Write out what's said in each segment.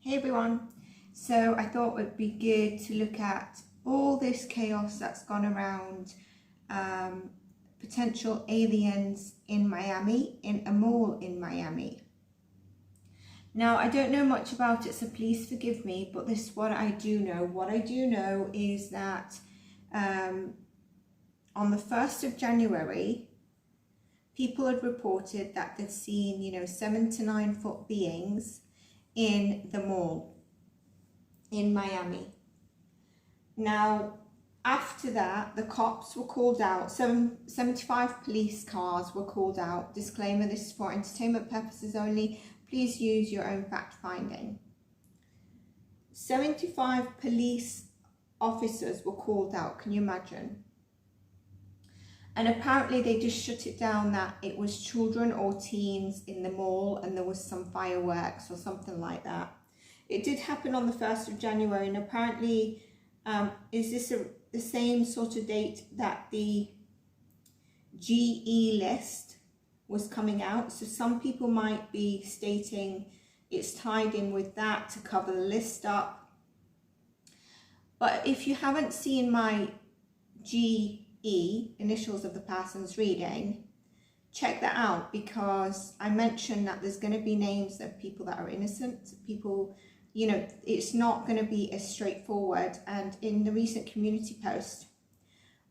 Hey everyone, so I thought it would be good to look at all this chaos that's gone around potential aliens in Miami, in a mall in Miami. Now, I don't know much about it, so please forgive me, but this is what I do know. What I do know is that on the 1st of January, people had reported that they'd seen, 7 to 9 foot beings in the mall in Miami. Now, after that, the cops were called out. 75 police cars were called out. Disclaimer, this is for entertainment purposes only. Please use your own fact finding. 75 police officers were called out. Can you imagine? And apparently they just shut it down that it was children or teens in the mall and there was some fireworks or something like that. It did happen on the 1st of January, and apparently is this the same sort of date that the GE list was coming out? So some people might be stating it's tied in with that to cover the list up. But if you haven't seen my GE, initials of the person's reading, check that out, because I mentioned that there's going to be names of people that are innocent, people, it's not going to be as straightforward. And in the recent community post,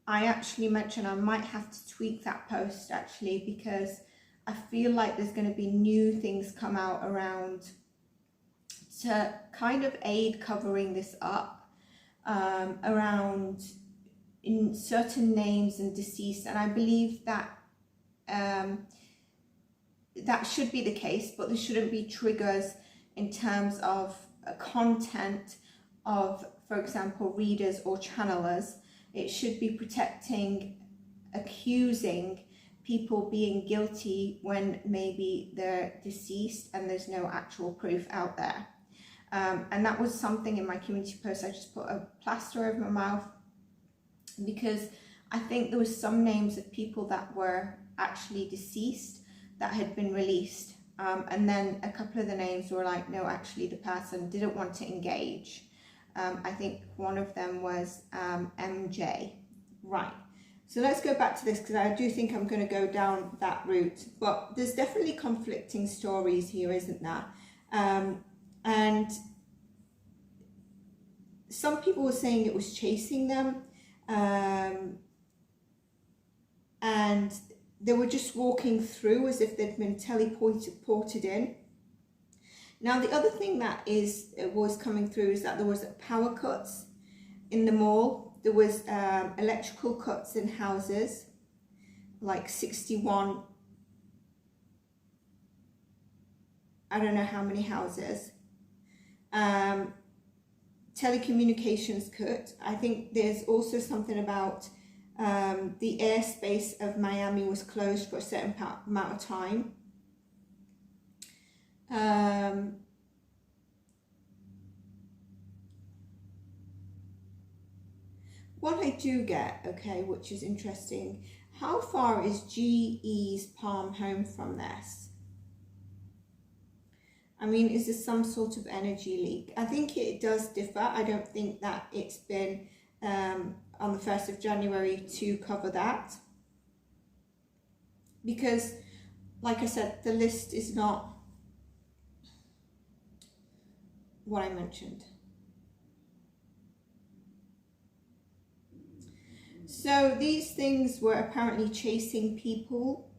I actually mentioned I might have to tweak that post actually, because I feel like there's going to be new things come out around to kind of aid covering this up, around in certain names and deceased, and I believe that that should be the case, but there shouldn't be triggers in terms of content of, for example, readers or channelers. It should be protecting accusing people being guilty when maybe they're deceased and there's no actual proof out there. And that was something in my community post. I just put a plaster over my mouth, because I think there was some names of people that were actually deceased that had been released, and then a couple of the names were like, no, actually the person didn't want to engage. I think one of them was MJ. Right, so let's go back to this, because I do think I'm going to go down that route, but there's definitely conflicting stories here, isn't there? And some people were saying it was chasing them, and they were just walking through as if they'd been teleported in. Now, the other thing that was coming through is that there was power cuts in the mall. There was electrical cuts in houses, like 61, I don't know how many houses. Telecommunications cut. I think there's also something about the airspace of Miami was closed for a certain amount of time. What I do get, okay, which is interesting, how far is GE's Palm home from this? I mean, is there some sort of energy leak? I think it does differ. I don't think that it's been on the 1st of January to cover that, because, like I said, the list is not what I mentioned. So these things were apparently chasing people,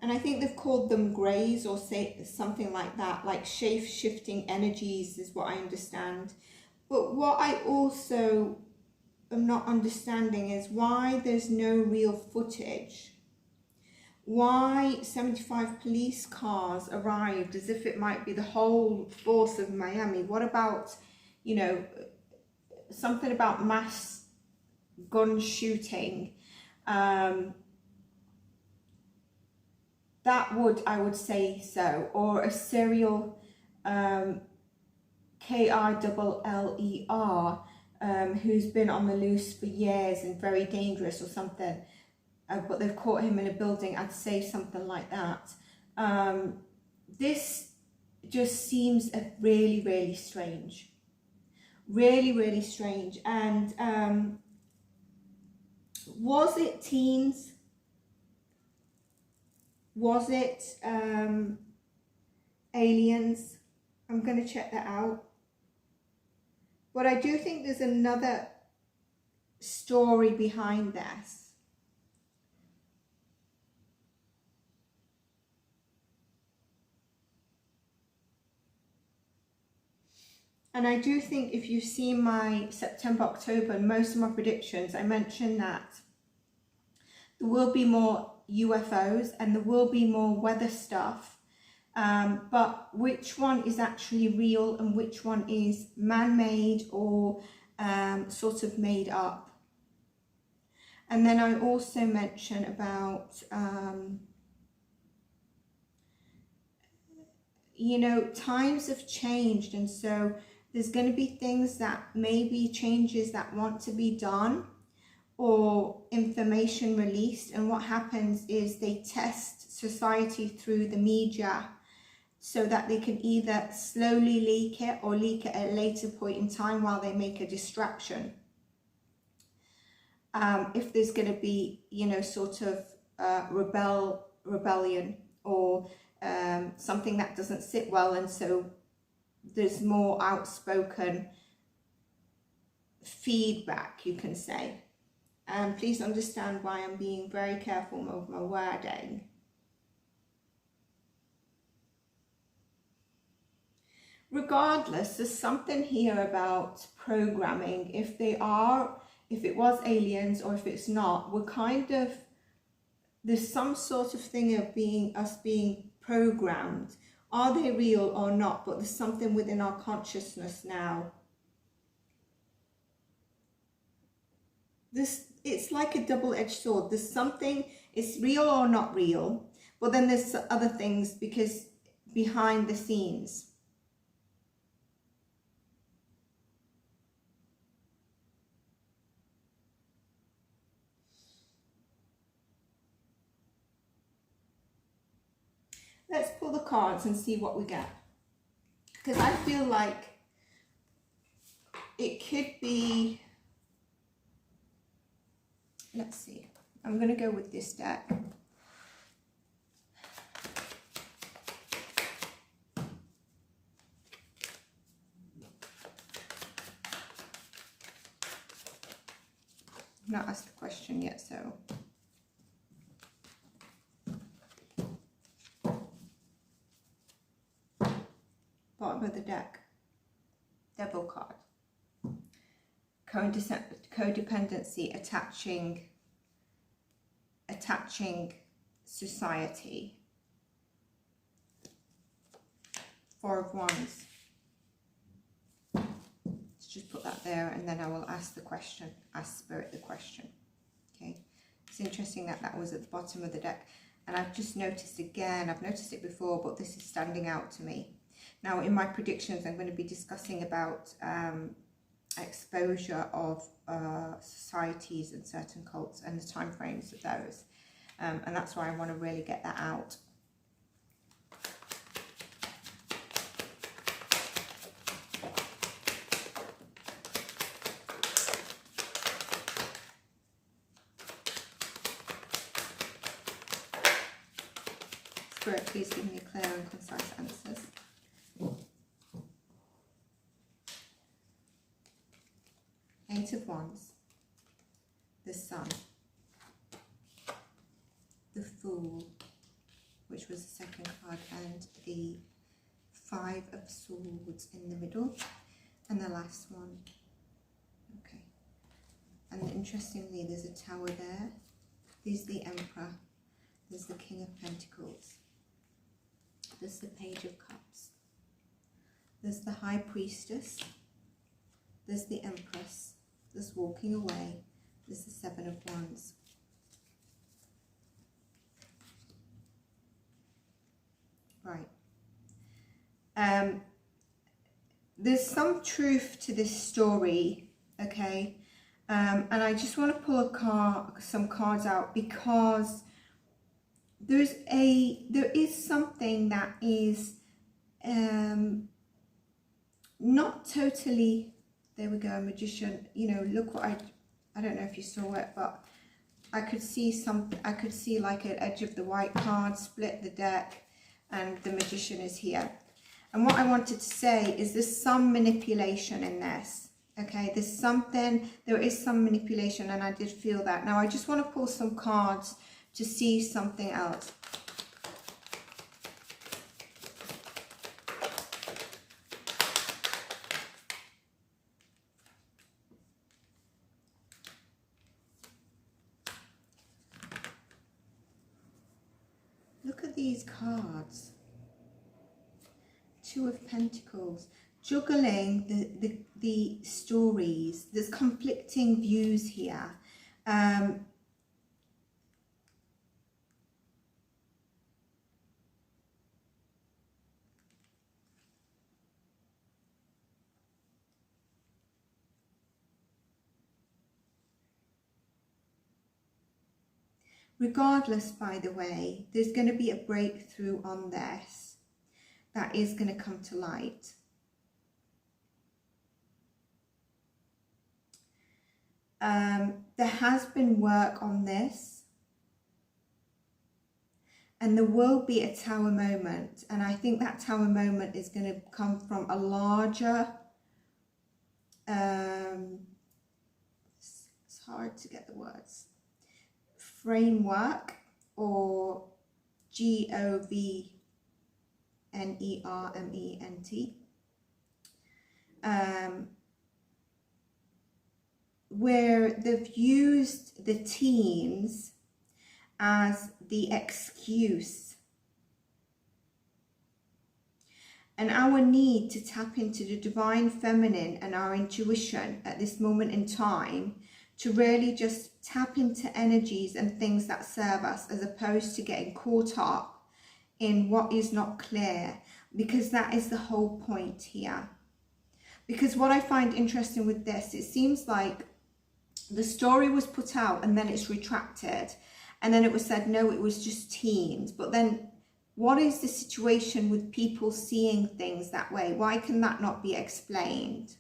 and I think they've called them greys or say something like that, like shape-shifting energies is what I understand. But what I also am not understanding is why there's no real footage. Why 75 police cars arrived as if it might be the whole force of Miami? What about, something about mass gun shooting? That I would say so, or a serial KILLER who's been on the loose for years and very dangerous or something, but they've caught him in a building. I'd say something like that. This just seems really, really strange. Really, really strange. And was it teens? Was it aliens? I'm going to check that out. But I do think there's another story behind this. And I do think if you've seen my September, October, and most of my predictions, I mentioned that there will be more UFOs and there will be more weather stuff. But which one is actually real and which one is man-made or sort of made up? And then I also mentioned about, you know, times have changed, and so there's going to be things that maybe changes that want to be done or information released. And what happens is they test society through the media so that they can either slowly leak it or leak it at a later point in time while they make a distraction. If there's going to be, you know, sort of rebellion or something that doesn't sit well, and so there's more outspoken feedback, you can say. And please understand why I'm being very careful with my wording. Regardless, there's something here about programming. If it was aliens or if it's not, we're kind of, there's some sort of thing of us being programmed. Are they real or not? But there's something within our consciousness now. It's like a double-edged sword. There's something, it's real or not real, but then there's other things because behind the scenes. Let's pull the cards and see what we get. Because I feel like it could be, let's see, I'm going to go with this deck. I've not asked the question yet, so. Bottom of the deck, Devil card. Codependency, attaching society. Four of Wands. Let's just put that there, and then I will ask the question, ask Spirit the question. Okay, it's interesting that that was at the bottom of the deck, and I've just noticed again, I've noticed it before, but this is standing out to me. Now, in my predictions, I'm going to be discussing about exposure of societies and certain cults and the time frames of those. And that's why I want to really get that out. Spirit, please give me clear and concise answers. Eight of Wands, the Sun, the Fool, which was the second card, and the Five of Swords in the middle, and the last one. Okay, and interestingly, there's a Tower there. There's the Emperor. There's the King of Pentacles. There's the Page of Cups. There's the High Priestess. There's the Empress. There's Walking Away. There's the Seven of Wands. Right. There's some truth to this story, okay? And I just want to pull some cards out because there is something that is not totally, there we go, magician, you know, look what I don't know if you saw it, but I could see something, I could see like an edge of the white card, split the deck, and the magician is here. And what I wanted to say is there's some manipulation in this. Okay, there's something, there is some manipulation, and I did feel that. Now I just want to pull some cards to see something else. Look at these cards. Two of Pentacles. Juggling the stories. There's conflicting views here. Regardless, by the way, there's going to be a breakthrough on this that is going to come to light. There has been work on this, and there will be a tower moment, and I think that tower moment is going to come from a larger, it's hard to get the words, framework, or government, where they've used the teens as the excuse. And our need to tap into the divine feminine and our intuition at this moment in time, to really just tap into energies and things that serve us, as opposed to getting caught up in what is not clear, because that is the whole point here. Because what I find interesting with this, it seems like the story was put out and then it's retracted, and then it was said, no, it was just teens. But then what is the situation with people seeing things that way? Why can that not be explained?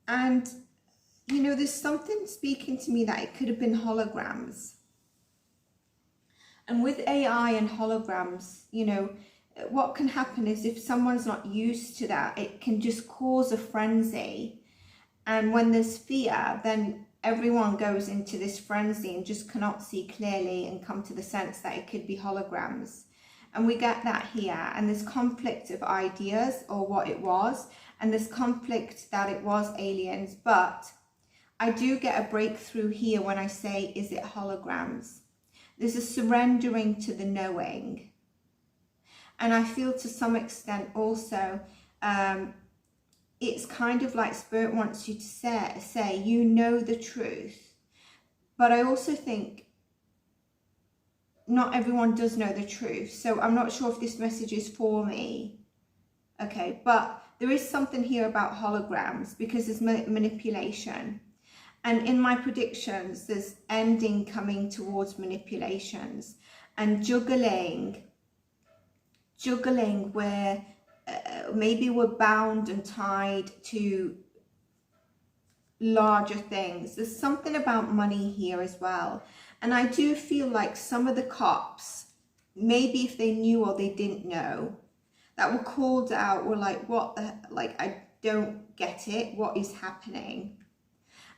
And, you know, there's something speaking to me that it could have been holograms. And with AI and holograms, you know, what can happen is if someone's not used to that, it can just cause a frenzy. And when there's fear, then everyone goes into this frenzy and just cannot see clearly and come to the sense that it could be holograms. And we get that here. And there's conflict of ideas, or what it was. And there's conflict that it was aliens. But I do get a breakthrough here when I say, is it holograms? There's a surrendering to the knowing. And I feel to some extent also, it's kind of like Spirit wants you to say, you know the truth. But I also think not everyone does know the truth. So I'm not sure if this message is for me. Okay, but there is something here about holograms, because there's manipulation. And in my predictions, there's ending coming towards manipulations, and juggling where maybe we're bound and tied to larger things. There's something about money here as well. And I do feel like some of the cops, maybe if they knew or they didn't know, that were called out were like, what the, like, I don't get it. What is happening?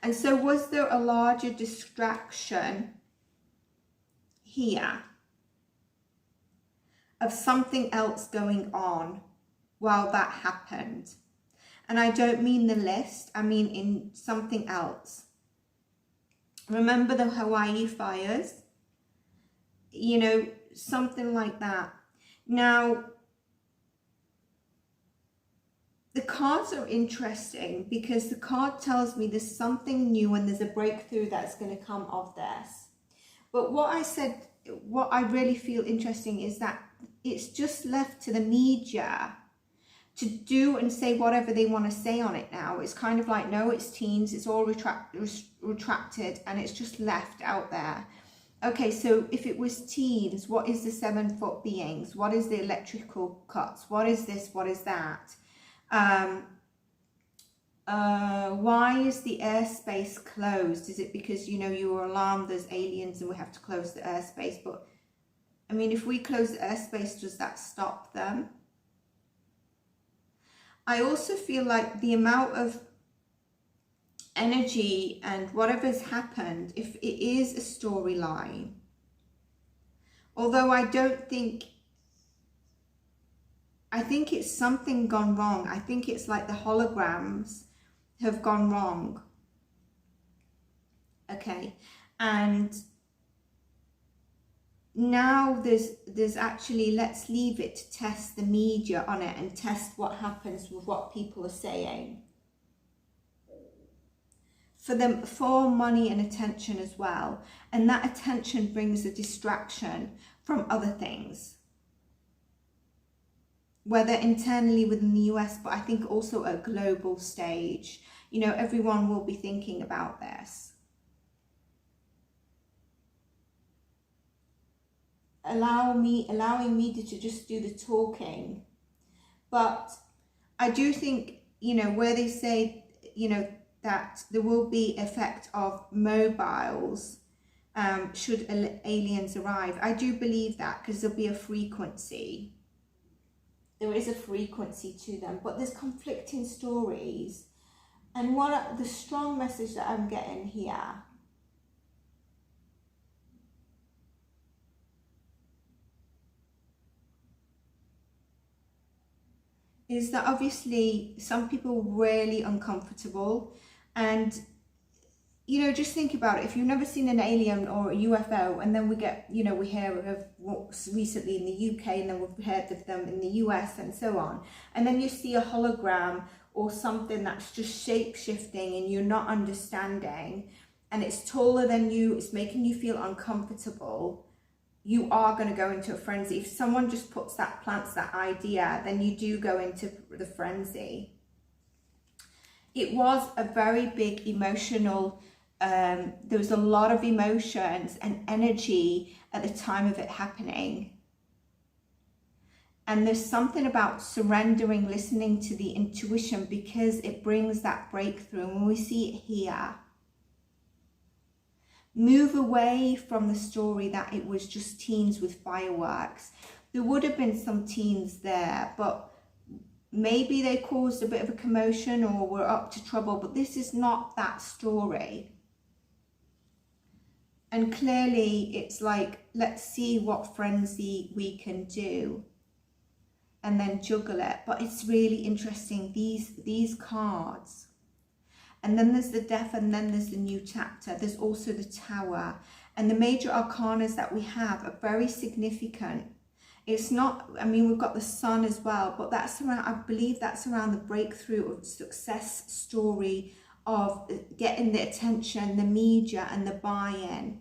And so was there a larger distraction here of something else going on while that happened? And I don't mean the list, I mean in something else. Remember the Hawaii fires? You know, something like that. Now, the cards are interesting because the card tells me there's something new and there's a breakthrough that's going to come of this. But what I said, what I really feel interesting is that it's just left to the media to do and say whatever they want to say on it now. It's kind of like, no, it's teens, it's all retracted, and it's just left out there. Okay, so if it was teens, what is the 7-foot beings? What is the electrical cuts? What is this? What is that? Why is the airspace closed? Is it because, you know, you were alarmed there's aliens and we have to close the airspace? But, I mean, if we close the airspace, does that stop them? I also feel like the amount of energy and whatever's happened, if it is a storyline, although I think it's something gone wrong. I think it's like the holograms have gone wrong. Okay, and now there's actually, let's leave it to test the media on it and test what happens with what people are saying. For money and attention as well. And that attention brings a distraction from other things. Whether internally within the US, but I think also at a global stage. You know, everyone will be thinking about this. Allowing media to just do the talking. But I do think, you know, where they say, you know, that there will be effect of mobiles should aliens arrive. I do believe that, because there'll be a frequency. There is a frequency to them, but there's conflicting stories. And the strong message that I'm getting here is that obviously some people are really uncomfortable. And, you know, just think about it. If you've never seen an alien or a UFO, and then we get, you know, we hear of what's recently in the UK, and then we've heard of them in the US and so on. And then you see a hologram or something that's just shape-shifting and you're not understanding, and it's taller than you, it's making you feel uncomfortable, you are going to go into a frenzy. If someone just plants that idea, then you do go into the frenzy. It was a very big emotional, there was a lot of emotions and energy at the time of it happening. And there's something about surrendering, listening to the intuition, because it brings that breakthrough. And when we see it here, move away from the story that it was just teens with fireworks. There would have been some teens there, but maybe they caused a bit of a commotion or were up to trouble, but this is not that story. And clearly it's like, let's see what frenzy we can do and then juggle it. But it's really interesting, these cards. And then there's the death, and then there's the new chapter. There's also the tower. And the major arcanas that we have are very significant. It's not, I mean, we've got the sun as well, but that's around, I believe that's around the breakthrough of success story of getting the attention, the media and the buy-in.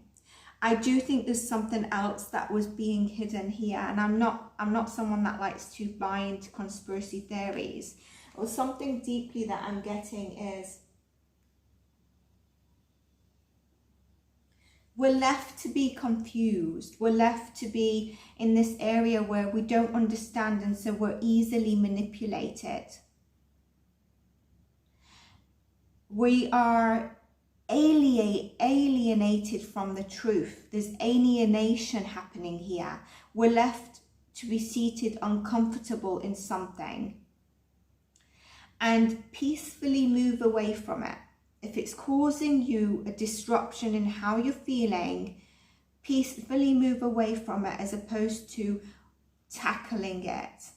I do think there's something else that was being hidden here. And I'm not someone that likes to buy into conspiracy theories. Or something deeply that I'm getting is, we're left to be confused. We're left to be in this area where we don't understand, and so we're easily manipulated. We are alienated from the truth. There's alienation happening here. We're left to be seated uncomfortable in something and peacefully move away from it. If it's causing you a disruption in how you're feeling, peacefully move away from it as opposed to tackling it.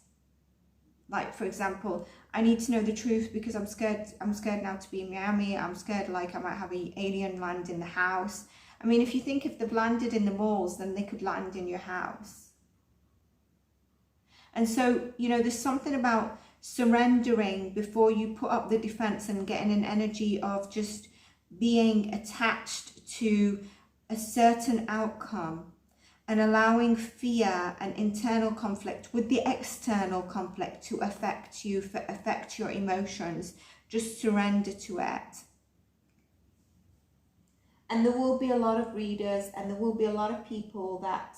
Like, for example, I need to know the truth because I'm scared now to be in Miami. I'm scared like I might have an alien land in the house. I mean, if you think if they've landed in the malls, then they could land in your house. And so, you know, there's something about surrendering before you put up the defense and getting an energy of just being attached to a certain outcome. and allowing fear and internal conflict with the external conflict to affect you, affect your emotions. Just surrender to it. And there will be a lot of readers, and there will be a lot of people that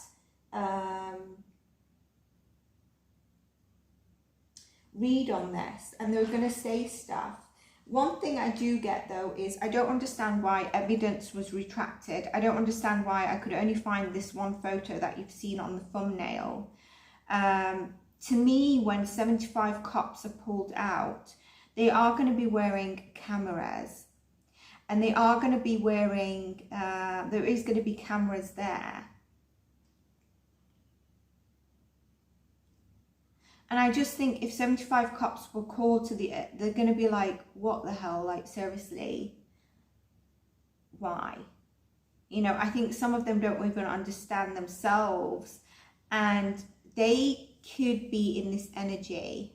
read on this, and they're going to say stuff. One thing I do get though is I don't understand why evidence was retracted. I don't understand why I could only find this one photo that you've seen on the thumbnail. To me, when 75 cops are pulled out, they are going to be wearing cameras, and they are going to be wearing, there is going to be cameras there. And I just think if 75 cops were called to they're going to be like, what the hell? Like, seriously, why? You know, I think some of them don't even understand themselves, and they could be in this energy.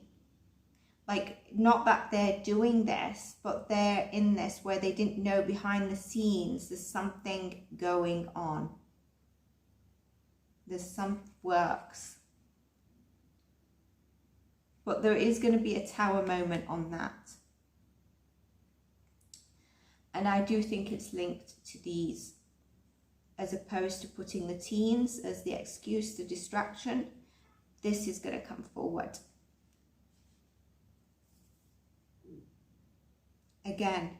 Like, not that they're doing this, but they're in this where they didn't know behind the scenes there's something going on. There's some works. But there is going to be a tower moment on that. And I do think it's linked to these, as opposed to putting the teens as the excuse, the distraction. This is going to come forward. Again,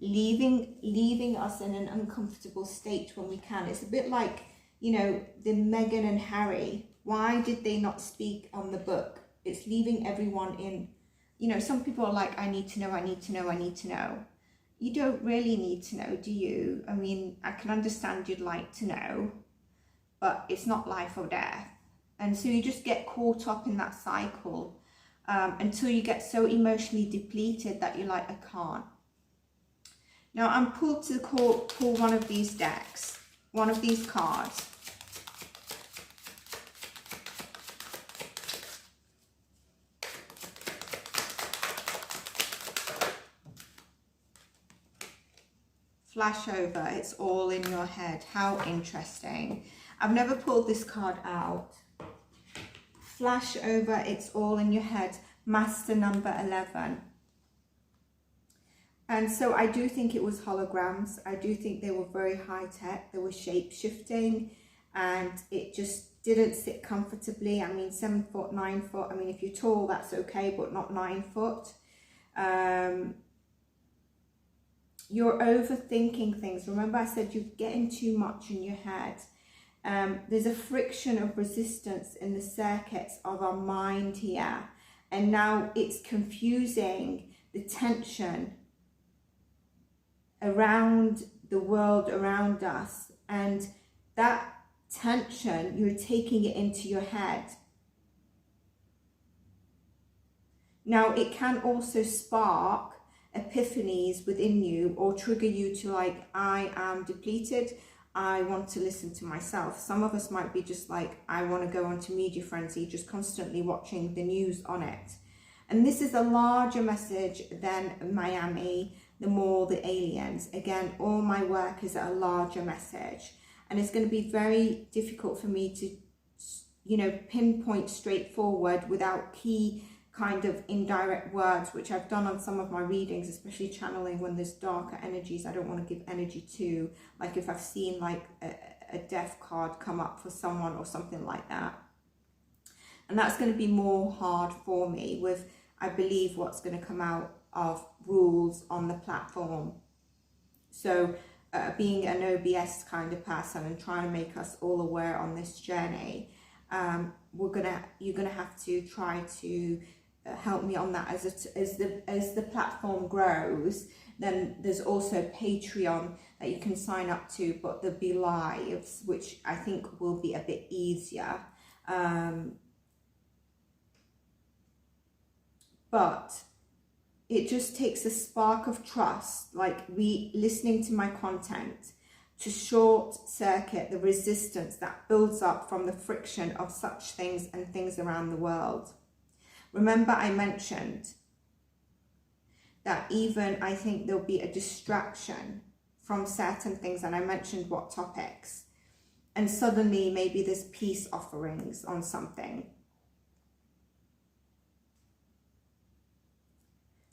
leaving us in an uncomfortable state when we can. It's a bit like, you know, the Meghan and Harry. Why did they not speak on the book? It's leaving everyone in, you know, some people are like, I need to know, I need to know, I need to know. You don't really need to know, do you? I mean, I can understand you'd like to know, but it's not life or death. And so you just get caught up in that cycle until you get so emotionally depleted that you're like, I can't. Now I'm pulled to pull one of these decks, one of these cards. Flash over, it's all in your head. How interesting. I've never pulled this card out. Flash over, it's all in your head. Master number 11. And so I do think it was holograms. I do think they were very high tech. They were shape shifting, and it just didn't sit comfortably. I mean, 7 foot, 9 foot. I mean, if you're tall, that's okay, but not 9 foot. You're overthinking things. Remember I said you're getting too much in your head. There's a friction of resistance in the circuits of our mind here. And now it's confusing the tension around the world around us. And that tension, you're taking it into your head. Now it can also spark epiphanies within you, or trigger you to like, I am depleted, I want to listen to myself. Some of us might be just like, I want to go onto media frenzy, just constantly watching the news on it. And this is a larger message than Miami, the more the aliens. Again, all my work is a larger message, and it's going to be very difficult for me to, you know, pinpoint straightforward without key kind of indirect words, which I've done on some of my readings, especially channeling when there's darker energies I don't want to give energy to, like if I've seen like a death card come up for someone or something like that. And that's going to be more hard for me with, I believe, what's going to come out of rules on the platform. So being an OBS kind of person and trying to make us all aware on this journey, you're gonna have to try to help me on that. As the platform grows, then there's also Patreon that you can sign up to, but there'll be lives, which I think will be a bit easier. But it just takes a spark of trust, like listening to my content, to short circuit the resistance that builds up from the friction of such things and things around the world. Remember I mentioned that even I think there'll be a distraction from certain things, and I mentioned what topics. and suddenly maybe there's peace offerings on something.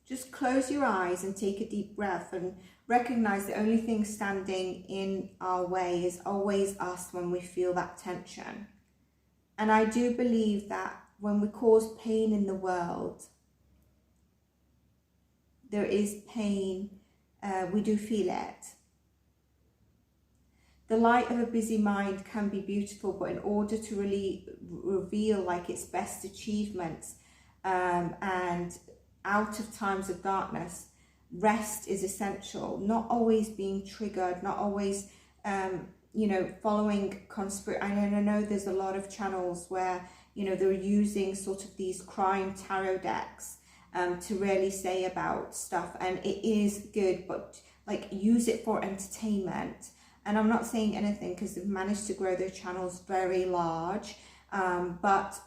Just close your eyes and take a deep breath and recognize the only thing standing in our way is always us when we feel that tension. And I do believe that when we cause pain in the world, there is pain, we do feel it. The light of a busy mind can be beautiful, but in order to really reveal like its best achievements and out of times of darkness, rest is essential. Not always being triggered, not always, you know, following conspiracy. I know there's a lot of channels where, you know, they're using sort of these crime tarot decks to really say about stuff, and it is good, but like use it for entertainment. And I'm not saying anything because they've managed to grow their channels very large, but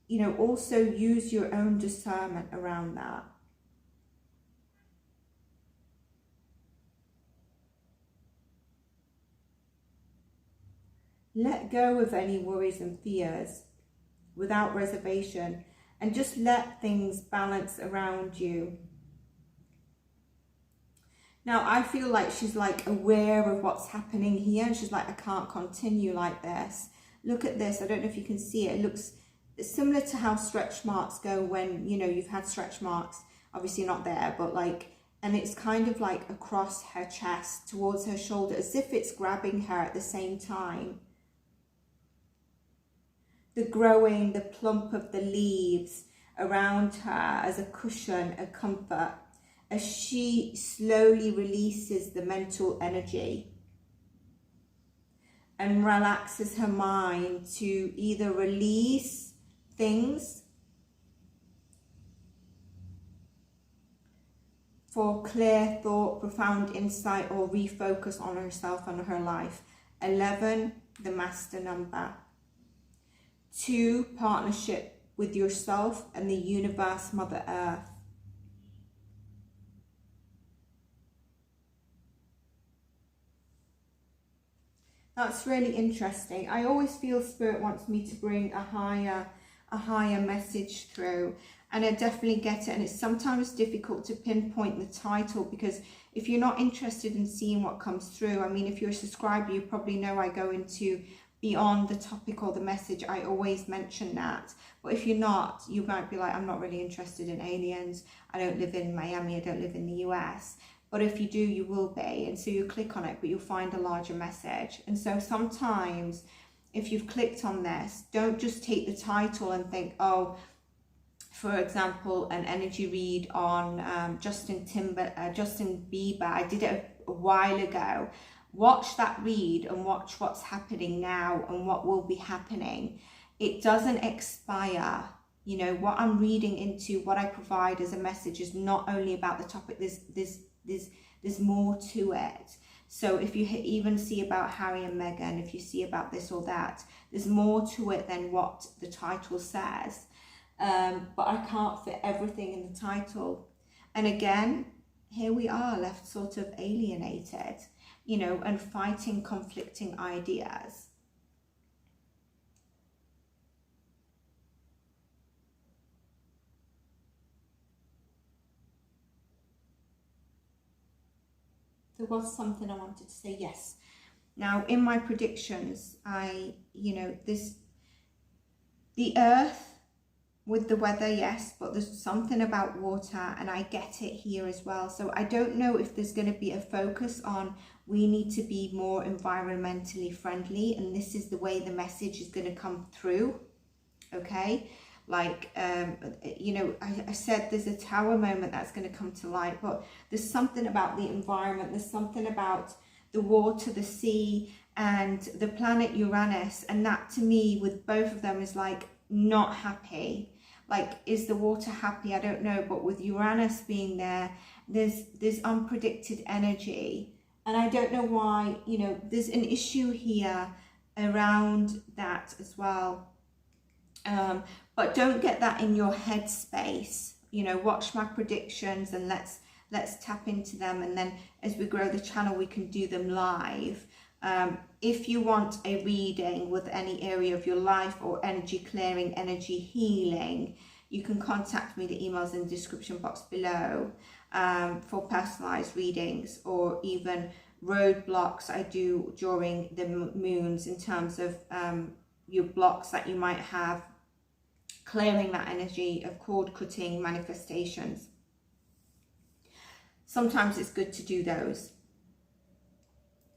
you know, also use your own discernment around that. Let go of any worries and fears without reservation, and just let things balance around you. Now, I feel like she's like aware of what's happening here, and she's like, I can't continue like this. Look at this. I don't know if you can see it. It looks similar to how stretch marks go when, you know, you've had stretch marks, obviously not there, but like, and it's kind of like across her chest towards her shoulder, as if it's grabbing her at the same time. The growing, the plump of the leaves around her as a cushion, a comfort, as she slowly releases the mental energy and relaxes her mind to either release things for clear thought, profound insight, or refocus on herself and her life. 11, the master number. 2, partnership with yourself and the universe, Mother Earth. That's really interesting. I always feel Spirit wants me to bring a higher message through, and I definitely get it. And it's sometimes difficult to pinpoint the title, because if you're not interested in seeing what comes through, I mean, if you're a subscriber, you probably know I go into beyond the topic or the message. I always mention that. But if you're not, you might be like, I'm not really interested in aliens. I don't live in Miami. I don't live in the US. But if you do, you will be. And so you click on it, but you'll find a larger message. And so sometimes if you've clicked on this, don't just take the title and think, oh, for example, an energy read on Justin Bieber. I did it a while ago. Watch that read and watch what's happening now and what will be happening. It doesn't expire. You know, what I'm reading into, what I provide as a message is not only about the topic. There's more to it. So if you even see about Harry and Meghan, if you see about this or that, there's more to it than what the title says. But I can't fit everything in the title. And again, here we are left sort of alienated, you know, and fighting conflicting ideas. There was something I wanted to say, yes. Now, in my predictions, the earth with the weather, yes, but there's something about water, and I get it here as well. So I don't know if there's going to be a focus on we need to be more environmentally friendly, and this is the way the message is going to come through, okay? Like, I said there's a tower moment that's going to come to light, but there's something about the environment, there's something about the water, the sea, and the planet Uranus, and that to me, with both of them, is like not happy. Like, is the water happy? I don't know, but with Uranus being there, there's unpredicted energy, and I don't know why, you know, there's an issue here around that as well. But don't get that in your head space. You know, watch my predictions and let's tap into them, and then as we grow the channel we can do them live. If you want a reading with any area of your life or energy clearing, energy healing, you can contact me. The email's in the description box below, for personalized readings, or even roadblocks I do during the moons in terms of your blocks that you might have, clearing that energy of cord cutting manifestations. Sometimes it's good to do those,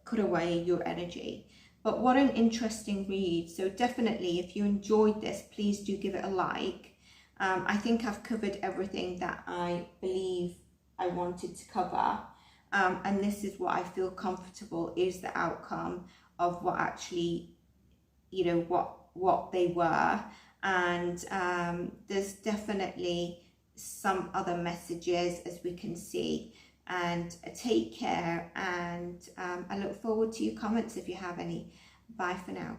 cut away your energy. But what an interesting read. So definitely, if you enjoyed this, please do give it a like. I think I've covered everything that I believe I wanted to cover, and this is what I feel comfortable is the outcome of what actually, you know, what they were. And there's definitely some other messages, as we can see. And take care, and I look forward to your comments if you have any. Bye for now.